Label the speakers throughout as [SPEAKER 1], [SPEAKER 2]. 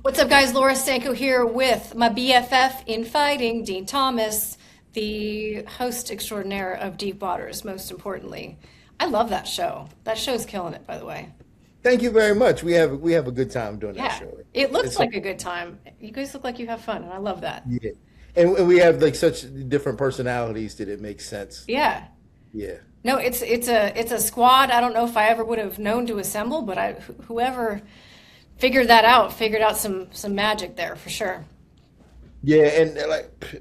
[SPEAKER 1] What's up, guys? Laura Sanko here with my BFF in fighting, Dean Thomas, the host extraordinaire of Deep Waters, most importantly. I love that show. That show's killing it, by the way.
[SPEAKER 2] Thank you very much. We have a good time doing that
[SPEAKER 1] Yeah,
[SPEAKER 2] show.
[SPEAKER 1] it looks like a good time. You guys look like you have fun, and I love that.
[SPEAKER 2] Yeah, and we have like such different personalities that it makes sense.
[SPEAKER 1] Yeah.
[SPEAKER 2] Yeah.
[SPEAKER 1] No, it's a squad. I don't know if I ever would have known to assemble, but whoever figured that out figured out some magic there for sure.
[SPEAKER 2] Yeah, and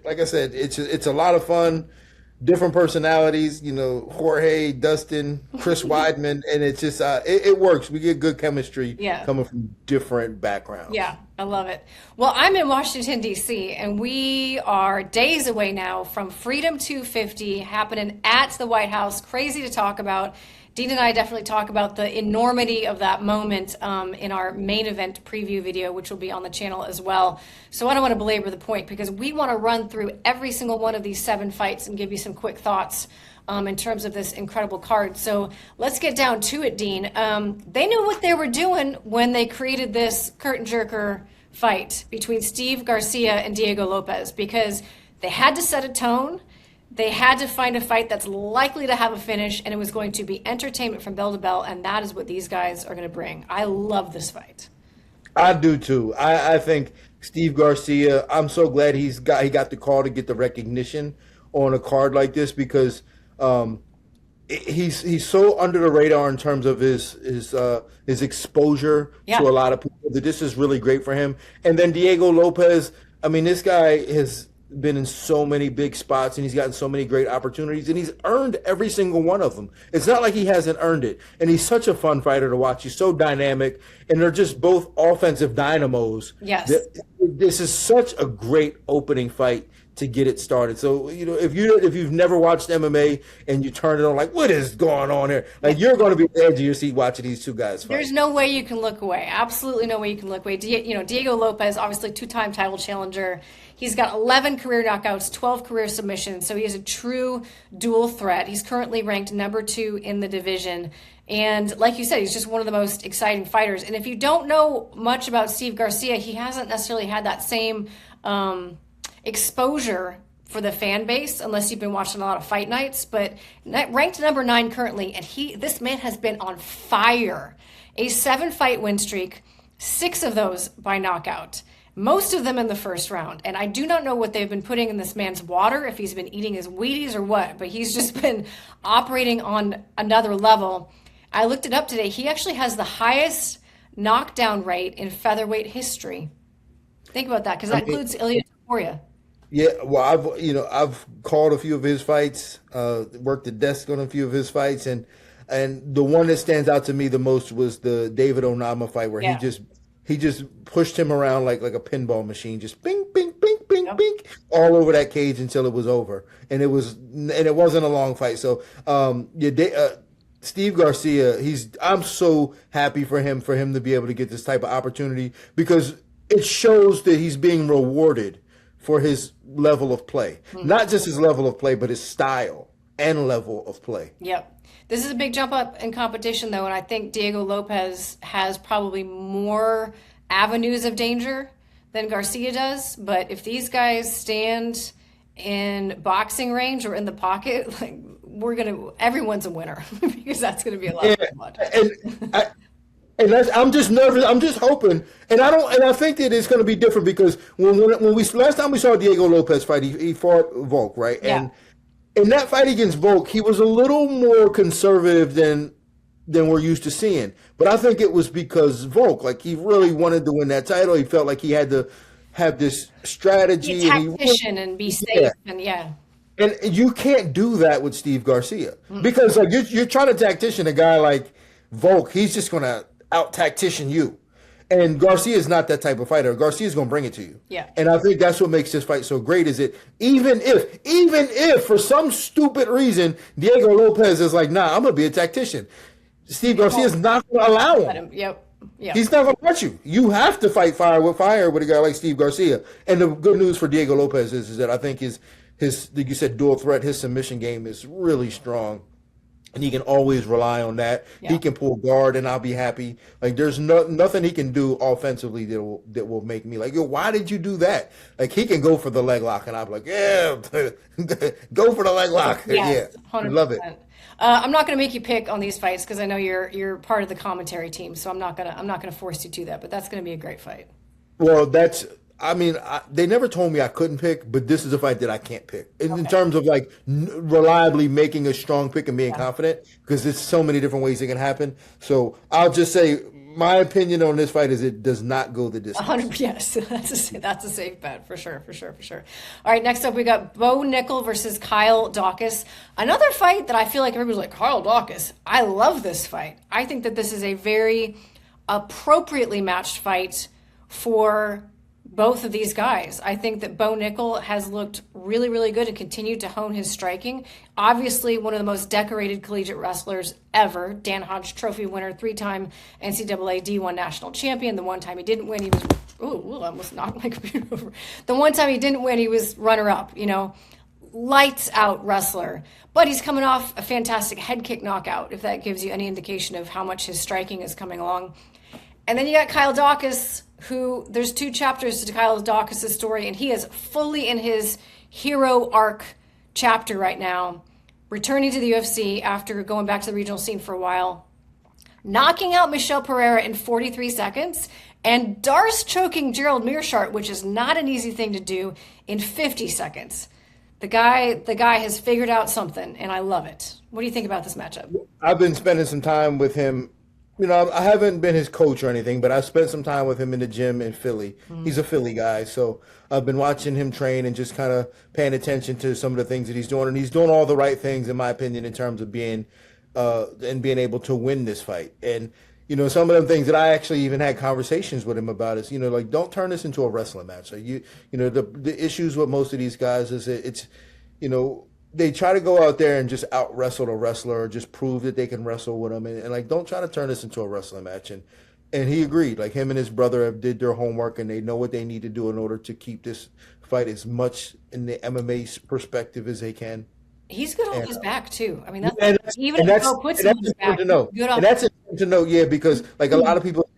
[SPEAKER 2] like I said, it's a lot of fun. Different personalities, Jorge, Dustin, Chris Weidman, and it's just it works. We get good chemistry coming from different backgrounds.
[SPEAKER 1] Yeah, I love it. Well, I'm in Washington, D.C., and we are days away now from Freedom 250 happening at the White House. Crazy to talk about. Dean and I definitely talk about the enormity of that moment in our main event preview video, which will be on the channel as well. So I don't want to belabor the point because we want to run through every single one of these 7 fights and give you some quick thoughts in terms of this incredible card. So let's get down to it, Dean. They knew what they were doing when they created this curtain jerker fight between Steve Garcia and Diego Lopes because they had to set a tone. They had to find a fight that's likely to have a finish, and it was going to be entertainment from bell to bell, and that is what these guys are going to bring. I love this fight.
[SPEAKER 2] I do too. I think Steve Garcia, I'm so glad he got the call to get the recognition on a card like this because he's so under the radar in terms of his exposure to a lot of people that this is really great for him. And then Diego Lopes, I mean, this guy has been in so many big spots and he's gotten so many great opportunities and he's earned every single one of them. It's not like he hasn't earned it. And he's such a fun fighter to watch. He's so dynamic and they're just both offensive dynamos.
[SPEAKER 1] Yes.
[SPEAKER 2] This is such a great opening fight to get it started. So, if you've never watched MMA and you turn it on like, what is going on here? Like you're going to be at the edge of your seat watching these two guys fight.
[SPEAKER 1] There's no way you can look away. Absolutely no way you can look away. Diego Lopes, obviously 2-time title challenger. He's got 11 career knockouts, 12 career submissions. So he is a true dual threat. He's currently ranked number 2 in the division. And like you said, he's just one of the most exciting fighters. And if you don't know much about Steve Garcia, he hasn't necessarily had that same exposure for the fan base unless you've been watching a lot of fight nights, but ranked number 9 currently, and this man has been on fire. A 7-fight win streak, 6 of those by knockout, most of them in the first round. And I do not know what they've been putting in this man's water, if he's been eating his Wheaties or what, but he's just been operating on another level. I looked it up today. He actually has the highest knockdown rate in featherweight history. Think about that, because that includes Ilia Topuria.
[SPEAKER 2] Yeah, well, I've called a few of his fights, worked the desk on a few of his fights, and the one that stands out to me the most was the David Onama fight where he just pushed him around like a pinball machine, just bing, bing, bing, bing, bing, all over that cage until it was over, and it wasn't a long fight. So, Steve Garcia, I'm so happy for him to be able to get this type of opportunity because it shows that he's being rewarded for his level of play. Not just his level of play, but his style and level of play.
[SPEAKER 1] Yep. This is a big jump up in competition, though, and I think Diego Lopes has probably more avenues of danger than Garcia does. But if these guys stand in boxing range or in the pocket, like everyone's a winner because that's gonna be a lot of fun.
[SPEAKER 2] I'm just nervous. I'm just hoping, and I think that it's going to be different because when we last time we saw Diego Lopes fight, he fought Volk, right?
[SPEAKER 1] Yeah.
[SPEAKER 2] And in that fight against Volk, he was a little more conservative than we're used to seeing. But I think it was because Volk, like he really wanted to win that title. He felt like he had to have this strategy,
[SPEAKER 1] be a tactician and be safe, and
[SPEAKER 2] And you can't do that with Steve Garcia because like you're trying to tactician a guy like Volk. He's just going to out-tactician you. And Garcia is not that type of fighter. Garcia's going to bring it to you.
[SPEAKER 1] Yeah.
[SPEAKER 2] And I think that's what makes this fight so great is that even if for some stupid reason Diego Lopes is like, nah, I'm going to be a tactician, Steve Garcia is not going to allow him.
[SPEAKER 1] Yep.
[SPEAKER 2] He's not going to let you. You have to fight fire with a guy like Steve Garcia. And the good news for Diego Lopes is that I think his like you said, dual threat, his submission game is really strong. and he can always rely on that.
[SPEAKER 1] Yeah.
[SPEAKER 2] He can pull guard, and I'll be happy. Like there's nothing he can do offensively that will make me like, yo, why did you do that? Like he can go for the leg lock, and I'm like, yeah, go for the leg lock.
[SPEAKER 1] Yes,
[SPEAKER 2] yeah, 100%. Love it.
[SPEAKER 1] I'm not going to make you pick on these fights because I know you're part of the commentary team, so I'm not gonna force you to that. But that's going to be a great fight.
[SPEAKER 2] Well, they never told me I couldn't pick, but this is a fight that I can't pick in terms of like reliably making a strong pick and being confident, because there's so many different ways it can happen. So I'll just say my opinion on this fight is it does not go the distance.
[SPEAKER 1] 100, yes, that's a safe bet for sure. All right, next up we got Bo Nickel versus Kyle Daukaus. Another fight that I feel like everybody's like, Kyle Daukaus. I love this fight. I think that this is a very appropriately matched fight for both of these guys. I think that Bo Nickel has looked really, really good and continued to hone his striking. Obviously, one of the most decorated collegiate wrestlers ever. Dan Hodge Trophy winner, 3-time NCAA D1 national champion. The one time he didn't win, he was, I almost knocked my computer over. The one time he didn't win, he was runner-up, lights out wrestler. But he's coming off a fantastic head kick knockout, if that gives you any indication of how much his striking is coming along. And then you got Kyle Daukaus, who there's 2 chapters to Kyle Daukaus' story, and he is fully in his hero arc chapter right now, returning to the UFC after going back to the regional scene for a while, knocking out Michel Pereira in 43 seconds, and Darce choking Gerald Meerschaert, which is not an easy thing to do, in 50 seconds. The guy has figured out something, and I love it. What do you think about this matchup?
[SPEAKER 2] I've been spending some time with him. I haven't been his coach or anything, but I've spent some time with him in the gym in Philly. He's a Philly guy, so I've been watching him train and just kind of paying attention to some of the things that he's doing. And he's doing all the right things, in my opinion, in terms of being able to win this fight. And, some of them things that I actually even had conversations with him about is, like, don't turn this into a wrestling match. Like the issues with most of these guys is it's, they try to go out there and just out wrestle the wrestler or just prove that they can wrestle with him. And like, don't try to turn this into a wrestling match. And he agreed. Like, him and his brother have did their homework, and they know what they need to do in order to keep this fight as much in the MMA perspective as they can.
[SPEAKER 1] He's good on his back too. I mean, that's
[SPEAKER 2] puts him on his back. And that's important to know, yeah, because like a lot of people,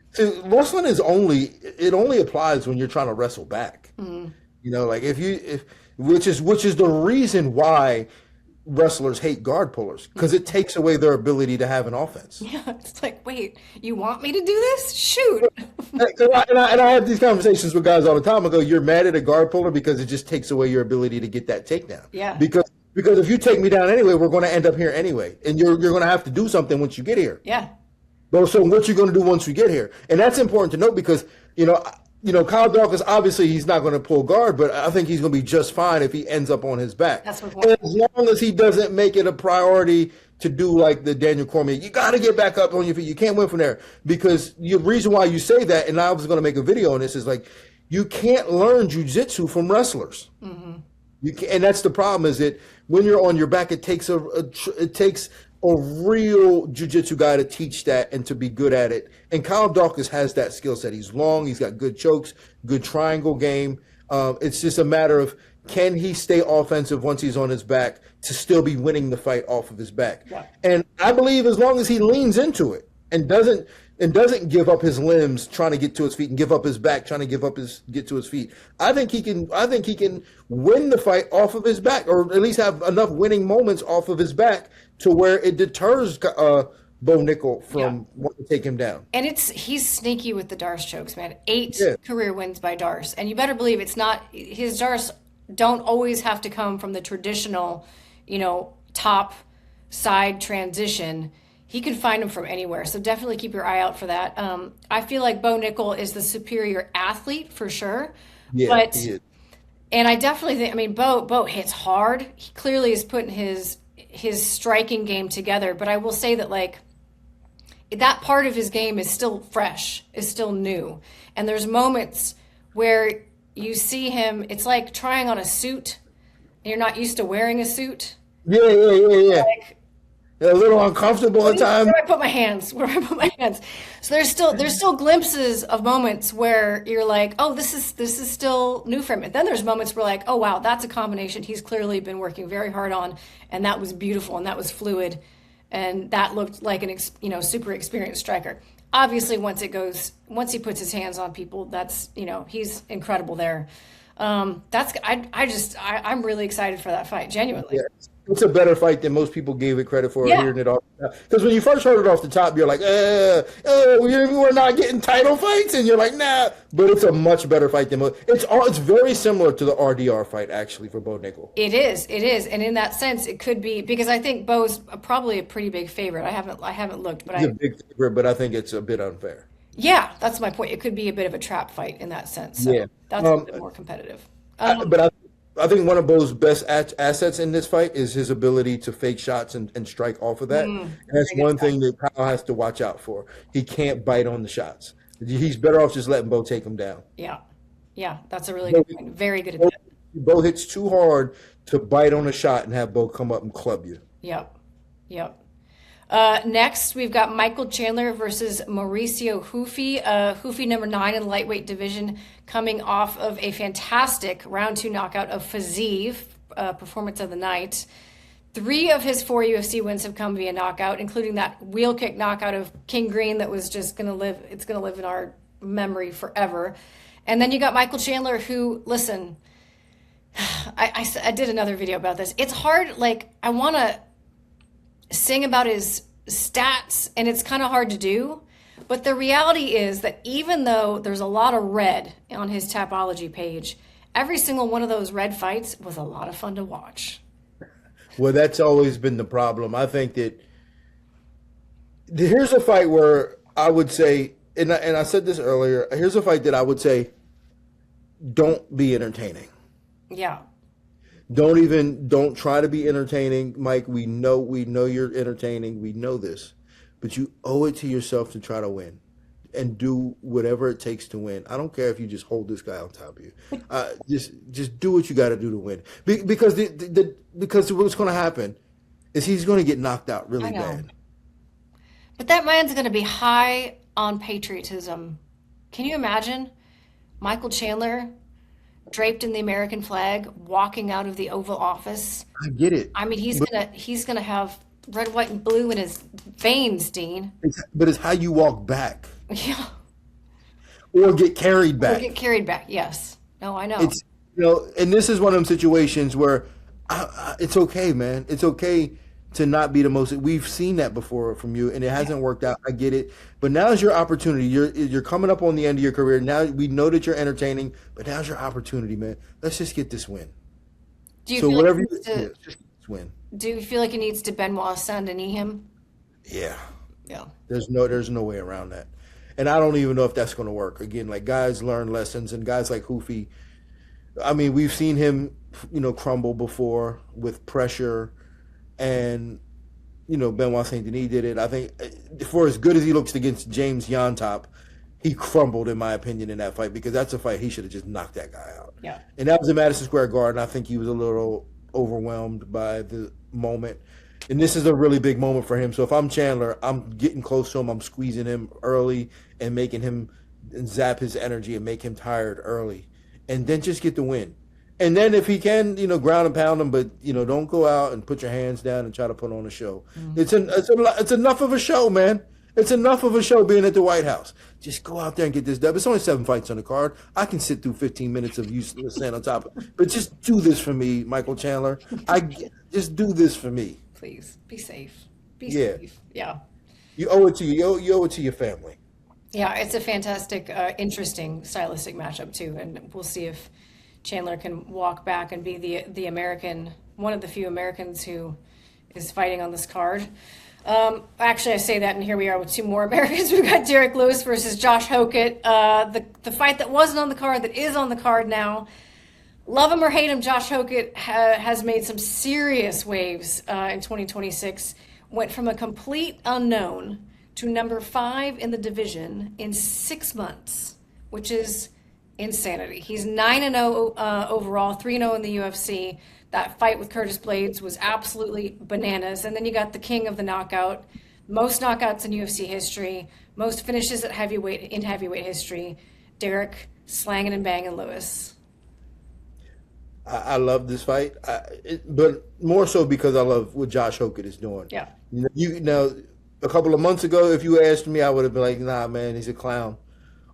[SPEAKER 2] wrestling only applies when you're trying to wrestle back. Which is the reason why wrestlers hate guard pullers, because it takes away their ability to have an offense.
[SPEAKER 1] Yeah, it's like, wait, you want me to do this? Shoot.
[SPEAKER 2] And I have these conversations with guys all the time. I go, you're mad at a guard puller because it just takes away your ability to get that takedown.
[SPEAKER 1] Yeah.
[SPEAKER 2] Because if you take me down anyway, we're going to end up here anyway, and you're going to have to do something once you get here.
[SPEAKER 1] Yeah.
[SPEAKER 2] So what you're going to do once we get here, and that's important to note because Kyle Daukaus, obviously he's not going to pull guard, but I think he's going to be just fine if he ends up on his back.
[SPEAKER 1] That's what.
[SPEAKER 2] And as long as he doesn't make it a priority to do like the Daniel Cormier, you got to get back up on your feet. You can't win from there, because the reason why you say that, and I was going to make a video on this, is like you can't learn jiu-jitsu from wrestlers. Mm-hmm. And that's the problem, is that when you're on your back, it takes a real jiu-jitsu guy to teach that and to be good at it. And Kyle Daukaus has that skill set. He's long. He's got good chokes, good triangle game. It's just a matter of, can he stay offensive once he's on his back to still be winning the fight off of his back? Yeah. And I believe as long as he leans into it and doesn't give up his limbs trying to get to his feet and give up his back trying to get to his feet, I think he can win the fight off of his back, or at least have enough winning moments off of his back to where it deters Bo Nickel from wanting to take him down.
[SPEAKER 1] And he's sneaky with the Darce chokes, man. 8 career wins by Darce, and you better believe it's not his Darce. Don't always have to come from the traditional, top side transition. He can find them from anywhere. So definitely keep your eye out for that. I feel like Bo Nickel is the superior athlete for sure.
[SPEAKER 2] Yeah, he is.
[SPEAKER 1] And I definitely think, Bo hits hard. He clearly is putting his striking game together. But I will say that, like, that part of his game is still fresh, is still new. And there's moments where you see him, it's like trying on a suit. And you're not used to wearing a suit.
[SPEAKER 2] Yeah. Like, a little uncomfortable at times.
[SPEAKER 1] Where do I put my hands? So there's still glimpses of moments where you're like, oh, this is still new for him. And then there's moments where, like, oh wow, that's a combination he's clearly been working very hard on, and that was beautiful and that was fluid. and that looked like an super experienced striker. Obviously, once he puts his hands on people, that's he's incredible there. I'm really excited for that fight, genuinely.
[SPEAKER 2] Yeah. It's a better fight than most people gave it credit for, hearing it off. Because when you first heard it off the top, you're like, we're not getting title fights, and you're like, nah. But it's a much better fight than most. It's very similar to the RDR fight, actually, for Bo Nickel.
[SPEAKER 1] It is, and in that sense, it could be, because I think Bo's probably a pretty big favorite. I haven't looked, but
[SPEAKER 2] He's a big favorite, but I think it's a bit unfair.
[SPEAKER 1] Yeah, that's my point. It could be a bit of a trap fight in that sense. So that's a bit more competitive.
[SPEAKER 2] But I think one of Bo's best assets in this fight is his ability to fake shots and strike off of that. And that's one thing that Kyle has to watch out for. He can't bite on the shots. He's better off just letting Bo take him down.
[SPEAKER 1] Yeah, that's a really good point. Very good at that.
[SPEAKER 2] Bo hits too hard to bite on a shot and have Bo come up and club you.
[SPEAKER 1] Yep. Next, we've got Michael Chandler versus Mauricio Ruffy. Ruffy, number 9 in the lightweight division, coming off of a fantastic round 2 knockout of Fiziev, performance of the night. 3 of his 4 UFC wins have come via knockout, including that wheel kick knockout of King Green that was just going to live. It's going to live in our memory forever. And then you got Michael Chandler, who, listen, I did another video about this. It's hard. Like, I want to sing about his stats, and it's kind of hard to do. But the reality is that even though there's a lot of red on his Tapology page, every single one of those red fights was a lot of fun to watch.
[SPEAKER 2] Well, that's always been the problem. I think that here's a fight where I would say, and I said this earlier, here's a fight that I would say, don't be entertaining.
[SPEAKER 1] Yeah.
[SPEAKER 2] Don't try to be entertaining, Mike. We know you're entertaining. We know this, but you owe it to yourself to try to win, and do whatever it takes to win. I don't care if you just hold this guy on top of you. Just do what you got to do to win. Because because what's going to happen is he's going to get knocked out really bad.
[SPEAKER 1] But that man's going to be high on patriotism. Can you imagine Michael Chandler draped in the American flag, walking out of the Oval Office?
[SPEAKER 2] I get it.
[SPEAKER 1] I mean, he's gonna have red, white, and blue in his veins, Dean.
[SPEAKER 2] But it's how you walk back.
[SPEAKER 1] Yeah.
[SPEAKER 2] Or get carried back.
[SPEAKER 1] Yes. No, I know.
[SPEAKER 2] It's and this is one of them situations where it's okay, man. It's okay to not be the most. We've seen that before from you, and it hasn't worked out. I get it, but now's your opportunity. You're coming up on the end of your career. Now we know that you're entertaining, but now's your opportunity, man. Let's just get this win.
[SPEAKER 1] Do you feel like
[SPEAKER 2] just get this win.
[SPEAKER 1] Do you feel like he needs to Benoit Saint-Denis him?
[SPEAKER 2] Yeah.
[SPEAKER 1] Yeah.
[SPEAKER 2] There's no way around that, and I don't even know if that's going to work. Again, like, guys learn lessons, and guys like Ruffy, I mean, we've seen him, crumble before with pressure. And, Benoit Saint-Denis did it. I think for as good as he looks against James Yontop, he crumbled, in my opinion, in that fight, because that's a fight he should have just knocked that guy out.
[SPEAKER 1] Yeah.
[SPEAKER 2] And that was in Madison Square Garden. I think he was a little overwhelmed by the moment. And this is a really big moment for him. So if I'm Chandler, I'm getting close to him. I'm squeezing him early and making him zap his energy and make him tired early. And then just get the win. And then if he can, ground and pound him, but, don't go out and put your hands down and try to put on a show. Mm-hmm. It's enough of a show, man. It's enough of a show being at the White House. Just go out there and get this done. It's only 7 fights on the card. I can sit through 15 minutes of you standing on top of it. But just do this for me, Michael Chandler. Just do this for me.
[SPEAKER 1] Please, be safe. Be safe. Yeah.
[SPEAKER 2] You owe it to you. You owe it to your family.
[SPEAKER 1] Yeah, it's a fantastic, interesting stylistic matchup, too. And we'll see if Chandler can walk back and be the American, one of the few Americans who is fighting on this card. Actually, I say that, and here we are with 2 more Americans. We've got Diego Lopes versus Josh Hokit. The fight that wasn't on the card that is on the card now. Love him or hate him, Josh Hokit has made some serious waves in 2026. Went from a complete unknown to number 5 in the division in 6 months, which is insanity. He's 9-0 overall, 3-0 in the UFC. That fight with Curtis Blades was absolutely bananas. And then you got the king of the knockout, most knockouts in UFC history, most finishes at heavyweight history, Derek slanging and banging Lewis.
[SPEAKER 2] I love this fight, but more so because I love what Josh Hokit is doing.
[SPEAKER 1] Yeah.
[SPEAKER 2] You know, a couple of months ago, if you asked me, I would have been like, "Nah, man, he's a clown,"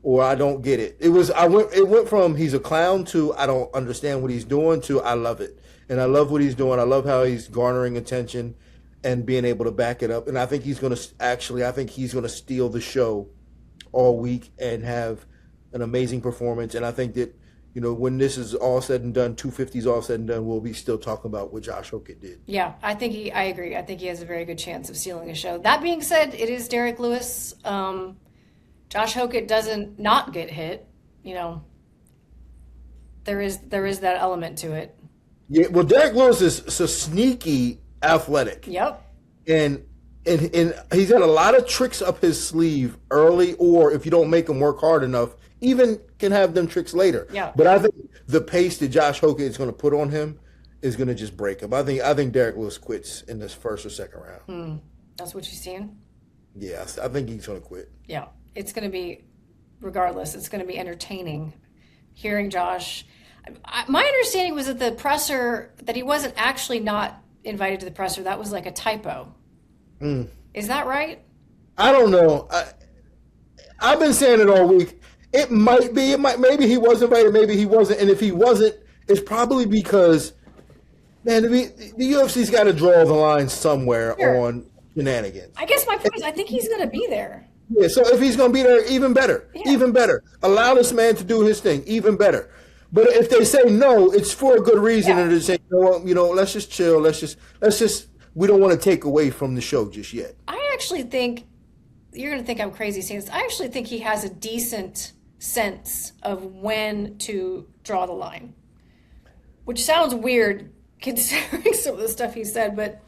[SPEAKER 2] or "I don't get it." It went from he's a clown to I don't understand what he's doing to I love it, and I love what he's doing. I love how he's garnering attention and being able to back it up. And I think he's going to I think he's going to steal the show all week and have an amazing performance. And I think that, you know, when this is all said and done, 250 is all said and done, we'll be still talking about what Josh Hokit did.
[SPEAKER 1] Yeah, I agree. I think he has a very good chance of stealing the show. That being said, it is Derek Lewis. Josh Hokit doesn't not get hit. You know, there is that element to it.
[SPEAKER 2] Yeah, well, Derek Lewis is so sneaky athletic.
[SPEAKER 1] Yep.
[SPEAKER 2] And he's got a lot of tricks up his sleeve early, or if you don't make him work hard enough, even can have them tricks later.
[SPEAKER 1] Yeah.
[SPEAKER 2] But I think the pace that Josh Hokit is going to put on him is going to just break him. I think Derek Lewis quits in this first or second round.
[SPEAKER 1] That's what you're seeing?
[SPEAKER 2] Yeah, I think he's going to quit.
[SPEAKER 1] Yeah. It's going to be, regardless, it's going to be entertaining hearing Josh. My understanding was that the presser, that he wasn't actually not invited to the presser. That was like a typo. Is that right?
[SPEAKER 2] I don't know. I've been saying it all week. It might be. Maybe he was invited. Maybe he wasn't. And if he wasn't, it's probably because, man, the UFC's got to draw the line somewhere on shenanigans.
[SPEAKER 1] I guess my point is I think he's going to be there.
[SPEAKER 2] Yeah, so if he's going to be there, even better.
[SPEAKER 1] Yeah.
[SPEAKER 2] Even better. Allow this man to do his thing. Even better. But if they say no, it's for a good reason.
[SPEAKER 1] Yeah.
[SPEAKER 2] And they say, you know, let's just chill. Let's just. We don't want to take away from the show just yet.
[SPEAKER 1] I actually think you're going to think I'm crazy saying this. I actually think he has a decent sense of when to draw the line, which sounds weird considering some of the stuff he said. But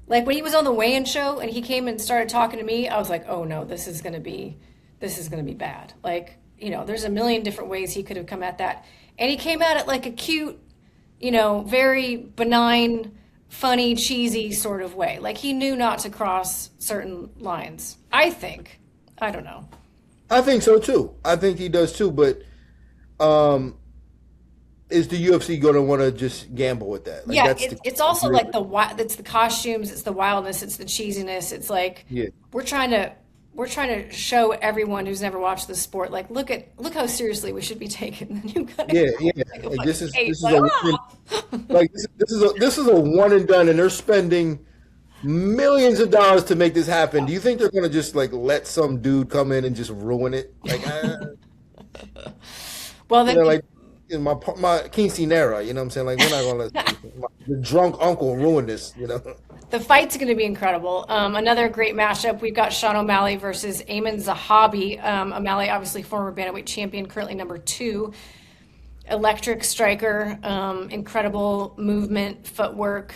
[SPEAKER 1] like when he was on the weigh-in show and he came and started talking to me, I was like, oh no, this is going to be bad. Like, you know, there's a million different ways he could have come at that. And he came at it like a cute, you know, very benign, funny, cheesy sort of way. Like he knew not to cross certain lines. I think. I don't know.
[SPEAKER 2] I think so too. I think he does too. But is the UFC going to want to just gamble with that? Like,
[SPEAKER 1] yeah, it's also like it's the costumes, it's the wildness, it's the cheesiness. It's like we're trying to show everyone who's never watched the sport, like look how seriously we should be taken.
[SPEAKER 2] Like, this is a one and done, and they're spending millions of dollars to make this happen. Do you think they're going to just like let some dude come in and just ruin it? Like,
[SPEAKER 1] well, then
[SPEAKER 2] like in my quinceanera, you know what I'm saying? Like, we're not going to let the drunk uncle ruin this, you know.
[SPEAKER 1] The fight's going to be incredible. Another great matchup. We've got Sean O'Malley versus Amin Zahabi. O'Malley, obviously former bantamweight champion, currently number 2. Electric striker, incredible movement, footwork,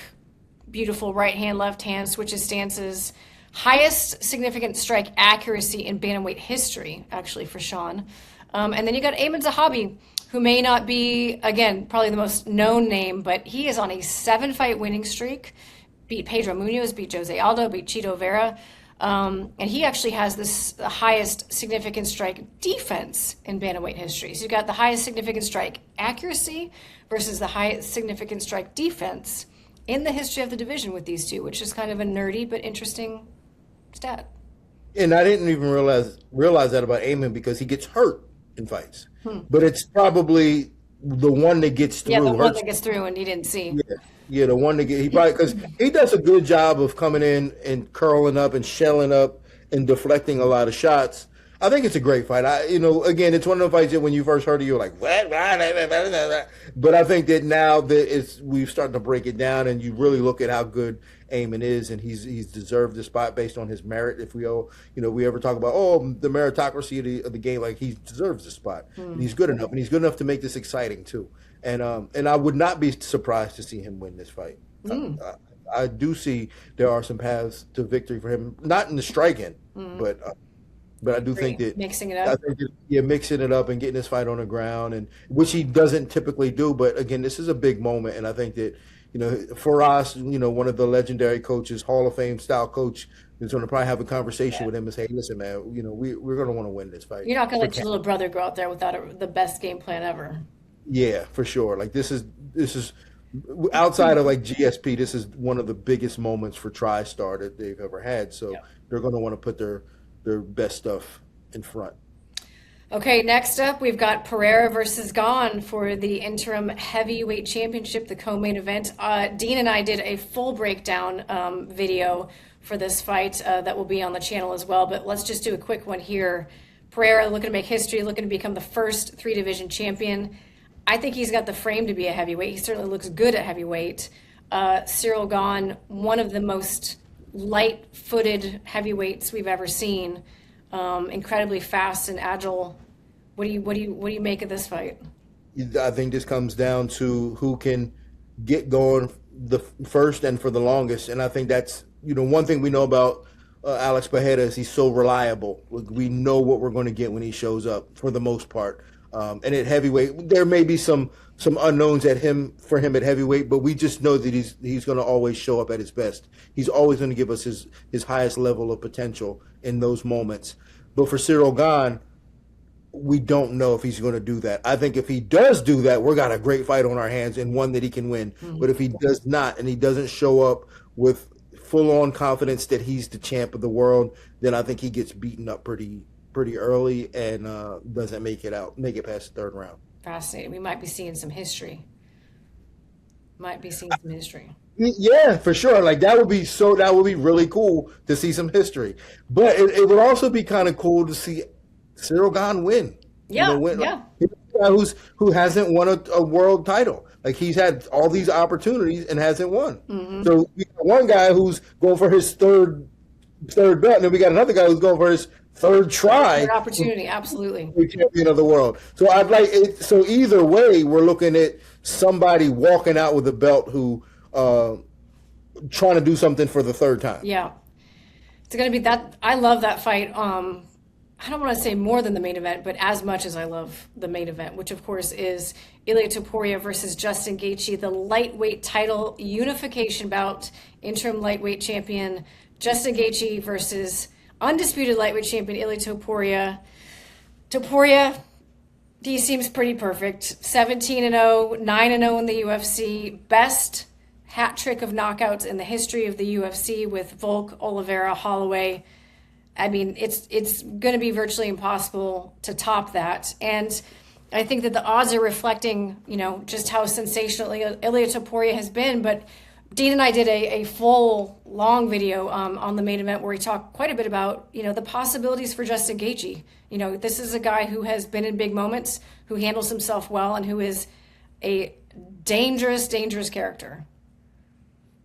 [SPEAKER 1] beautiful right hand, left hand, switches stances. Highest significant strike accuracy in bantamweight history, actually, for Sean. And then you got Amin Zahabi, who may not be, again, probably the most known name, but he is on a 7-fight winning streak. Beat Pedro Munoz, beat Jose Aldo, beat Chito Vera. And he actually has the highest significant strike defense in bantamweight history. So you've got the highest significant strike accuracy versus the highest significant strike defense in the history of the division with these two, which is kind of a nerdy but interesting stat.
[SPEAKER 2] And I didn't even realize that about Amin because he gets hurt in fights. But it's probably the one that gets through.
[SPEAKER 1] Yeah, the one that gets through and he didn't see.
[SPEAKER 2] Yeah, the one that he probably, because he does a good job of coming in and curling up and shelling up and deflecting a lot of shots. I think it's a great fight. Again, it's one of the fights that when you first heard it, you're like, what? But I think that now that we've started to break it down, and you really look at how good Amin is, and he's deserved the spot based on his merit. If we ever talk about the meritocracy of the game, like he deserves the spot. And he's good enough, and he's good enough to make this exciting too. And I would not be surprised to see him win this fight. I do see there are some paths to victory for him, not in the striking, but I do think that
[SPEAKER 1] mixing it up.
[SPEAKER 2] Mixing it up and getting this fight on the ground, and which he doesn't typically do. But again, this is a big moment, and I think that for us, one of the legendary coaches, Hall of Fame style coach, is going to probably have a conversation with him and say, "Hey, listen, man, we're going to want to win this fight."
[SPEAKER 1] You're not going to let your little brother go out there without the best game plan ever.
[SPEAKER 2] Yeah, for sure. Like this is outside of like GSP, this is one of the biggest moments for TriStar that they've ever had. So
[SPEAKER 1] Yeah.
[SPEAKER 2] they're going to want to put their best stuff in front.
[SPEAKER 1] Okay, next up, we've got Pereira versus Gane for the interim heavyweight championship, the co-main event. Dean and I did a full breakdown video for this fight that will be on the channel as well, but let's just do a quick one here. Pereira looking to make history, looking to become the first 3-division champion. I think he's got the frame to be a heavyweight. He certainly looks good at heavyweight. Ciryl Gane, one of the most light-footed heavyweights we've ever seen. Incredibly fast and agile. What do you make of this fight?
[SPEAKER 2] I think this comes down to who can get going the first and for the longest. And I think that's, one thing we know about Alex Pereira is he's so reliable. We know what we're going to get when he shows up for the most part. And at heavyweight, there may be some unknowns for him at heavyweight, but we just know that he's going to always show up at his best. He's always going to give us his highest level of potential in those moments. But for Ciryl Gane, we don't know if he's going to do that. I think if he does do that, we're got a great fight on our hands and one that he can win. Mm-hmm. But if he does not and he doesn't show up with full-on confidence that he's the champ of the world, then I think he gets beaten up pretty early and doesn't make it past the third round.
[SPEAKER 1] Fascinating. We might be seeing some history. Yeah, for sure. Like that would be really cool to see some history. But it would also be kind of cool to see Ciryl Gane win. Yeah,
[SPEAKER 2] He's a guy who hasn't won a world title. Like he's had all these opportunities and hasn't won. Mm-hmm. So we got one guy who's going for his third belt, and then we got another guy who's going for his third try.
[SPEAKER 1] Third opportunity, absolutely.
[SPEAKER 2] Champion of the world. So I'd like it. So either way, we're looking at somebody walking out with a belt who trying to do something for the third time.
[SPEAKER 1] Yeah, it's going to be that. I love that fight. I don't want to say more than the main event, but as much as I love the main event, which of course is Ilia Topuria versus Justin Gaethje, the lightweight title unification bout, interim lightweight champion Justin Gaethje versus undisputed lightweight champion Ilia Topuria. Topuria, he seems pretty perfect. 17-0, 9-0 in the UFC, best hat trick of knockouts in the history of the UFC with Volk, Oliveira, Holloway. I mean, it's going to be virtually impossible to top that. And I think that the odds are reflecting, just how sensational Ilia Topuria has been. But Dean and I did a full, long video on the main event where we talked quite a bit about, the possibilities for Justin Gaethje. This is a guy who has been in big moments, who handles himself well, and who is a dangerous, dangerous character.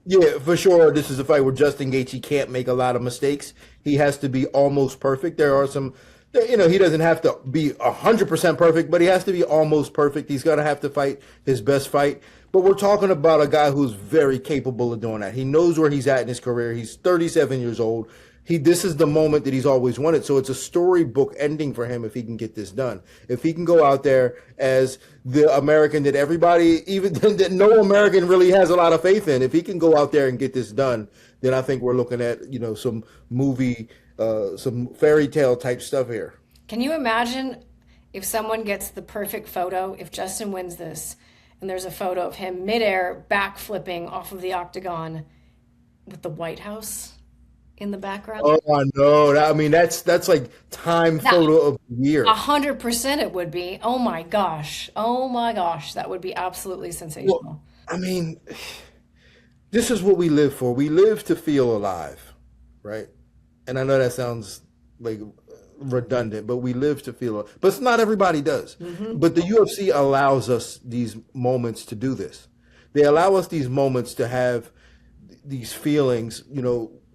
[SPEAKER 2] Yeah, for sure. This is a fight where Justin Gaethje can't make a lot of mistakes. He has to be almost perfect. There are some, he doesn't have to be 100% perfect, but he has to be almost perfect. He's going to have to fight his best fight. But we're talking about a guy who's very capable of doing that. He knows where he's at in his career. He's 37 years old. This is the moment that he's always wanted. So it's a storybook ending for him if he can get this done. If he can go out there as the American that everybody, even that no American really has a lot of faith in, if he can go out there and get this done, then I think we're looking at, some movie, some fairy tale type stuff here.
[SPEAKER 1] Can you imagine if someone gets the perfect photo, if Justin wins this, and there's a photo of him midair backflipping off of the octagon with the White House in the background?
[SPEAKER 2] Oh, I know. I mean, that's like time photo of the year.
[SPEAKER 1] 100% it would be. Oh my gosh. That would be absolutely sensational.
[SPEAKER 2] Well, I mean, this is what we live for. We live to feel alive, right? And I know that sounds like redundant, but we live to feel alive. But not everybody does. Mm-hmm. But the UFC allows us these moments to do this. They allow us these moments to have these feelings,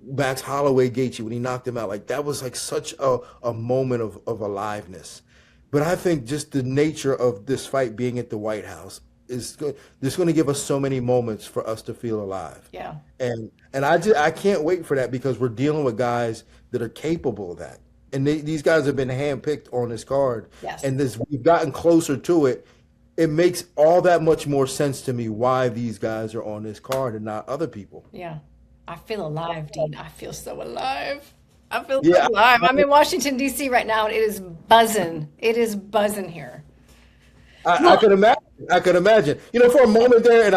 [SPEAKER 2] Max Holloway Gaethje, when he knocked him out, like that was like such a moment of aliveness. But I think just the nature of this fight being at the White House is going to give us so many moments for us to feel alive.
[SPEAKER 1] Yeah.
[SPEAKER 2] And I can't wait for that because we're dealing with guys that are capable of that. And these guys have been handpicked on this card.
[SPEAKER 1] Yes.
[SPEAKER 2] And we've gotten closer to it. It makes all that much more sense to me why these guys are on this card and not other people.
[SPEAKER 1] Yeah. I feel alive, Dean. I feel so alive. So alive. I'm in Washington, D.C. right now, and it is buzzing. It is buzzing here.
[SPEAKER 2] I can imagine. I could imagine. You know, for a moment there, and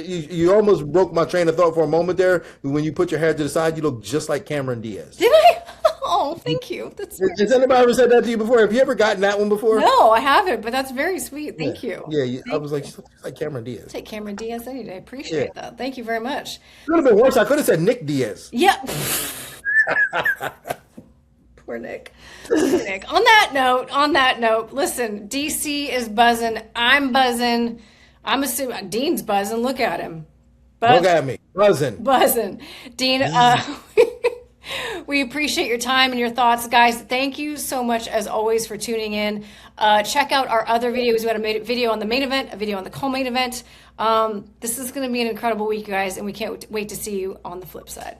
[SPEAKER 2] you almost broke my train of thought for a moment there. When you put your hair to the side, you look just like Cameron Diaz.
[SPEAKER 1] Did I? Oh, thank you.
[SPEAKER 2] Has anybody ever said that to you before? Have you ever gotten that one before?
[SPEAKER 1] No, I haven't, but that's very sweet. Thank you.
[SPEAKER 2] Yeah, I was like, she's like Cameron Diaz.
[SPEAKER 1] Take Cameron Diaz any day. Appreciate that. Thank you very much.
[SPEAKER 2] It would have been worse. I could have said Nick Diaz.
[SPEAKER 1] Yeah. Poor Nick. Nick. On that note, listen, DC is buzzing. I'm buzzing. I'm assuming Dean's buzzing. Look at him.
[SPEAKER 2] Look at me. Buzzing.
[SPEAKER 1] Dean, we appreciate your time and your thoughts. Guys, thank you so much, as always, for tuning in. Check out our other videos. We had a video on the main event, a video on the co-main event. This is going to be an incredible week, guys, and we can't wait to see you on the flip side.